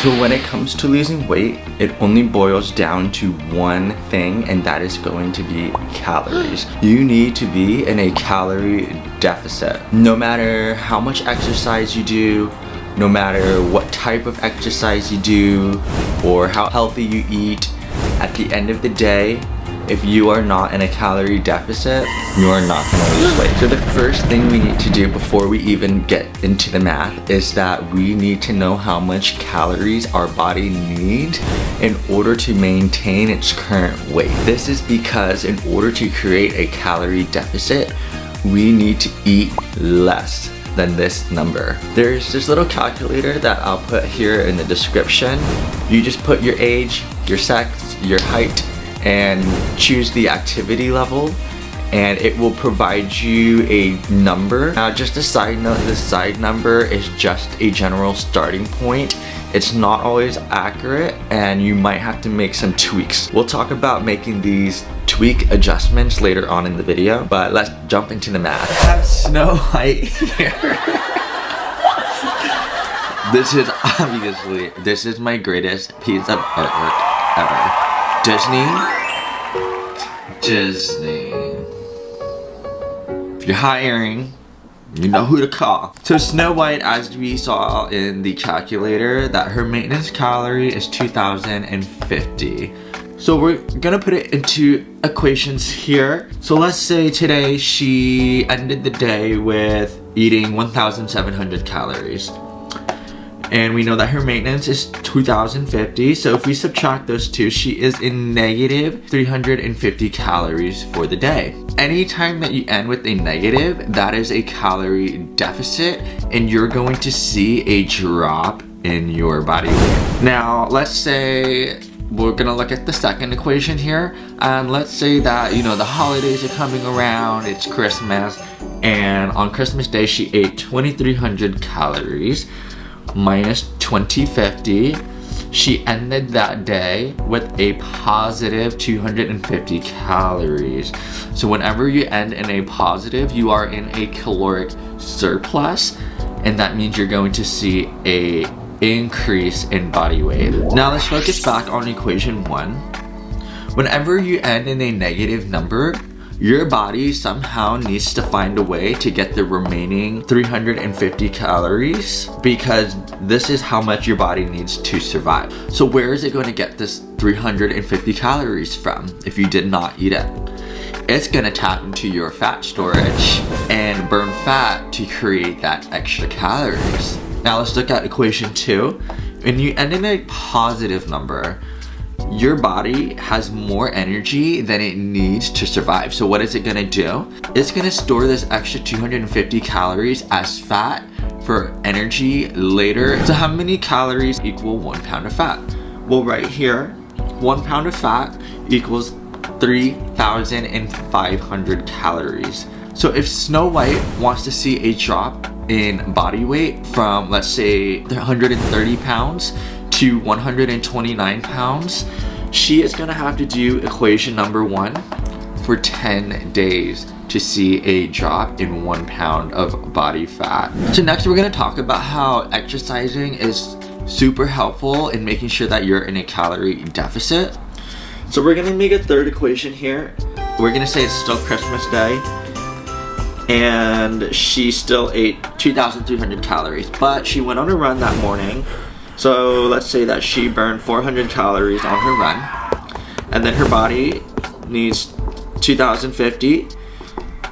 So when it comes to losing weight, it only boils down to one thing, and that is going to be calories. You need to be in a calorie deficit. No matter how much exercise you do, no matter what type of exercise you do, or how healthy you eat, at the end of the day, if you are not in a calorie deficit, you are not going to lose weight. So the first thing we need to do before we even get into the math is that we need to know how much calories our body needs in order to maintain its current weight. This is because in order to create a calorie deficit, we need to eat less than this number. There's this little calculator that I'll put here in the description. You just put your age, your sex, your height, and choose the activity level, and it will provide you a number. Now, just a side note, this side number is just a general starting point. It's not always accurate, and you might have to make some tweaks. We'll talk about making these tweak adjustments later on in the video, but let's jump into the math. I have Snow White here. This is my greatest piece of artwork ever. Disney. If you're hiring, you know who to call. So Snow White, as we saw in the calculator, that her maintenance calorie is 2,050. So we're gonna put it into equations here. So let's say today she ended the day with eating 1,700 calories. And we know that her maintenance is 2,050. So if we subtract those two, she is in negative 350 calories for the day. Anytime that you end with a negative, that is a calorie deficit, and you're going to see a drop in your body weight. Now, let's say we're gonna look at the second equation here. Let's say that, you know, the holidays are coming around, it's Christmas, and on Christmas Day, she ate 2,300 calories. Minus 2050, she ended that day with a positive 250 calories. So whenever you end in a positive, you are in a caloric surplus, and that means you're going to see a increase in body weight. Now let's focus back on equation 1. Whenever you end in a negative number, your body somehow needs to find a way to get the remaining 350 calories, because this is how much your body needs to survive. So where is it going to get this 350 calories from if you did not eat it? It's going to tap into your fat storage and burn fat to create that extra calories. Now let's look at equation 2. When you end in a positive number, your body has more energy than it needs to survive. So what is it gonna do? It's gonna store this extra 250 calories as fat for energy later. So how many calories equal 1 pound of fat? Well, right here, 1 pound of fat equals 3,500 calories. So if Snow White wants to see a drop in body weight from, let's say, 130 pounds to 129 pounds, she is gonna have to do equation number 1 for 10 days to see a drop in 1 pound of body fat. So next we're gonna talk about how exercising is super helpful in making sure that you're in a calorie deficit. So we're gonna make a third equation here. We're gonna say it's still Christmas Day, and she still ate 2,300 calories, but she went on a run that morning. So let's say that she burned 400 calories on her run, and then her body needs 2,050.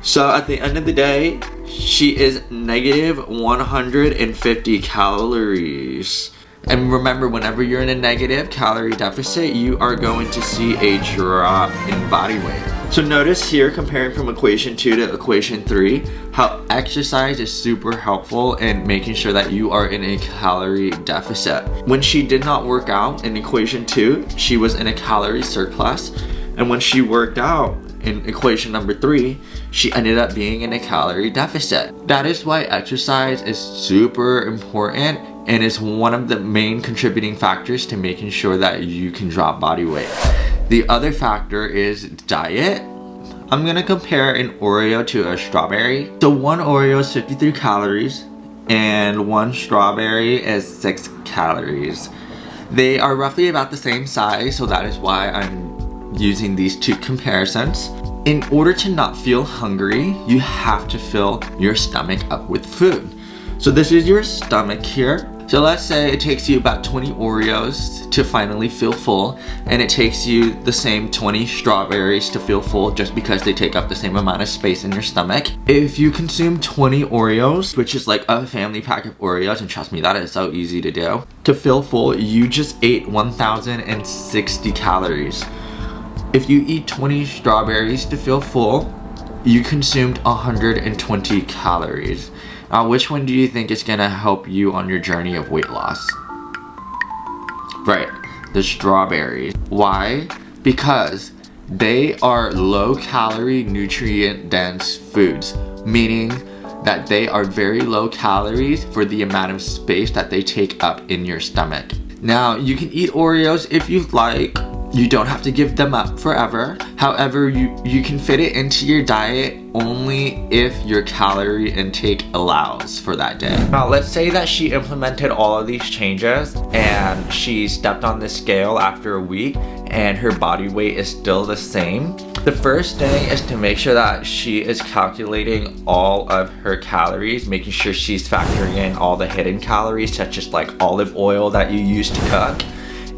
So at the end of the day, she is negative 150 calories. And remember, whenever you're in a negative calorie deficit, you are going to see a drop in body weight. So notice here, comparing from equation 2 to equation 3, how exercise is super helpful in making sure that you are in a calorie deficit. When she did not work out in equation 2, she was in a calorie surplus. And when she worked out in equation number 3, she ended up being in a calorie deficit. That is why exercise is super important and is one of the main contributing factors to making sure that you can drop body weight. The other factor is diet. I'm gonna compare an Oreo to a strawberry. So one Oreo is 53 calories and one strawberry is 6 calories. They are roughly about the same size, so that is why I'm using these two comparisons. In order to not feel hungry, you have to fill your stomach up with food. So this is your stomach here. So let's say it takes you about 20 Oreos to finally feel full, and it takes you the same 20 strawberries to feel full just because they take up the same amount of space in your stomach. If you consume 20 Oreos, which is like a family pack of Oreos, and trust me, that is so easy to do, to feel full, you just ate 1,060 calories. If you eat 20 strawberries to feel full, you consumed 120 calories. Now, which one do you think is gonna help you on your journey of weight loss? Right, the strawberries. Why? Because they are low-calorie, nutrient-dense foods, meaning that they are very low calories for the amount of space that they take up in your stomach. Now, you can eat Oreos if you like. You don't have to give them up forever. However, you can fit it into your diet only if your calorie intake allows for that day. Now, let's say that she implemented all of these changes and she stepped on the scale after a week and her body weight is still the same. The first thing is to make sure that she is calculating all of her calories, making sure she's factoring in all the hidden calories, such as like olive oil that you use to cook,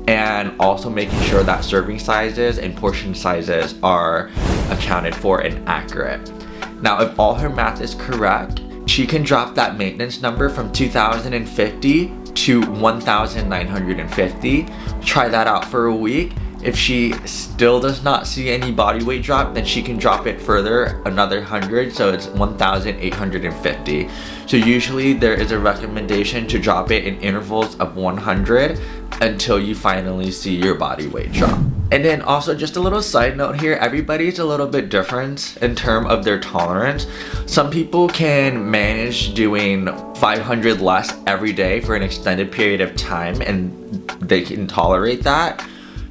and also making sure that serving sizes and portion sizes are accounted for and accurate. Now, if all her math is correct, she can drop that maintenance number from 2,050 to 1,950. Try that out for a week. If she still does not see any body weight drop, then she can drop it further another 100, so it's 1,850. So usually there is a recommendation to drop it in intervals of 100 until you finally see your body weight drop. And then also, just a little side note here, everybody's a little bit different in terms of their tolerance. Some people can manage doing 500 less every day for an extended period of time and they can tolerate that.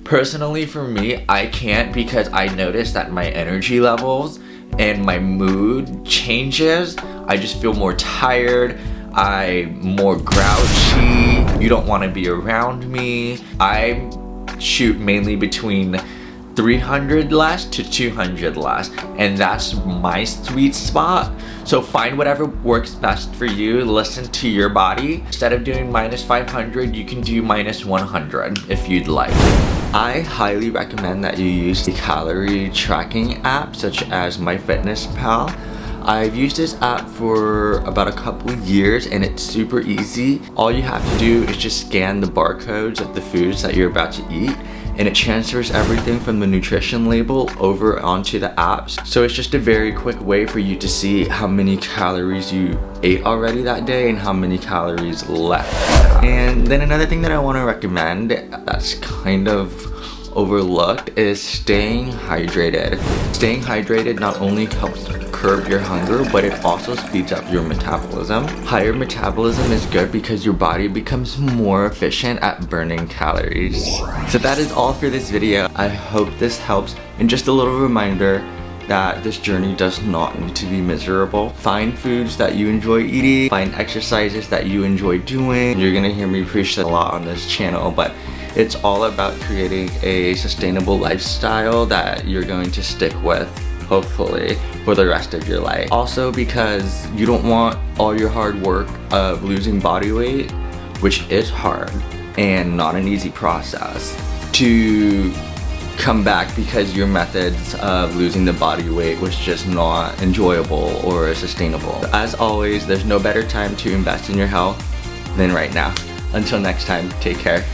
Personally, for me, I can't, because I notice that my energy levels and my mood changes. I just feel more tired. I'm more grouchy. You don't want to be around me. I shoot mainly between 300 less to 200 less, and that's my sweet spot. So find whatever works best for you. Listen to your body. Instead of doing -500, you can do -100 if you'd like. I highly recommend that you use the calorie tracking app such as MyFitnessPal. I've used this app for about a couple years and it's super easy. All you have to do is just scan the barcodes of the foods that you're about to eat, and it transfers everything from the nutrition label over onto the apps. So it's just a very quick way for you to see how many calories you ate already that day and how many calories left. And then another thing that I want to recommend that's kind of overlooked is staying hydrated. Staying hydrated not only helps curb your hunger, but it also speeds up your metabolism. Higher metabolism is good because your body becomes more efficient at burning calories. So that is all for this video. I hope this helps, and just a little reminder that this journey does not need to be miserable. Find foods that you enjoy eating, find exercises that you enjoy doing. You're gonna hear me preach that a lot on this channel, but it's all about creating a sustainable lifestyle that you're going to stick with, hopefully, for the rest of your life. Also, because you don't want all your hard work of losing body weight, which is hard and not an easy process, to come back because your methods of losing the body weight was just not enjoyable or sustainable. As always, there's no better time to invest in your health than right now. Until next time, take care.